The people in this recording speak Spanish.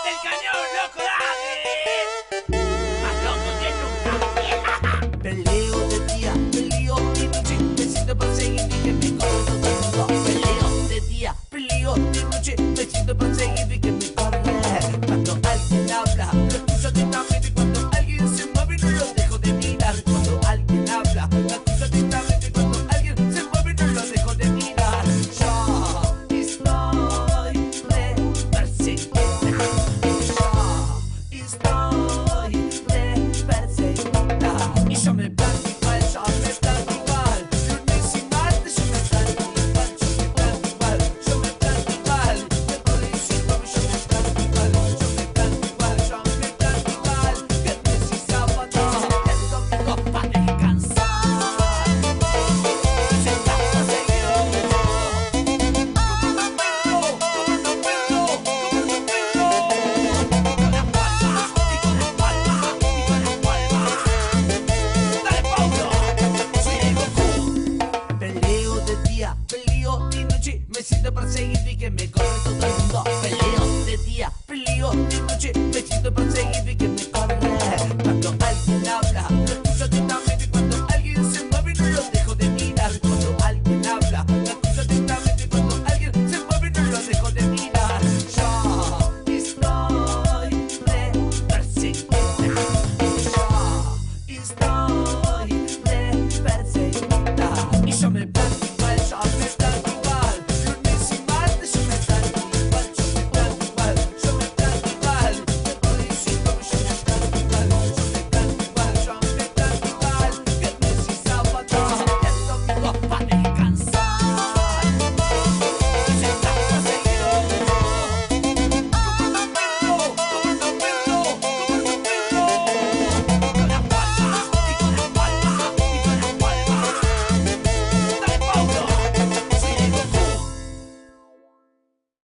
¡Levántate el cañón, loco, dale! Más loco que nunca. Peleo de día, peleo de noche, me siento perseguido y que me corre todo el mundo. Peleo de día, peleo de noche, me siento perseguido y que me corre. Cuando alguien habla, lo escucho atentamente. Cuando alguien se mueve, no lo dejo de mirar. Cuando alguien habla, lo escucho atentamente. Cuando alguien se mueve, no lo dejo de mirar. Yo estoy de perseguida. Yo estoy de perseguida. Y yo me planto igual, yo me planto igual. Lunes y martes yo me planto igual, yo me planto igual, yo me planto igual. Miércoles y jueves yo me planto igual, yo me planto igual, yo me planto igual. Viernes y sábado, el domingo para descansar. Se está perseguido como un perro, como un perro, como un perro. Con la palma, y con la palma, y con la palma. Dale, Paulo, soy el Goku. Peleo de día, peleo de noche, me siento perseguido y que me corre todo el mundo. Peleo de día, peleo de noche, me siento perseguido y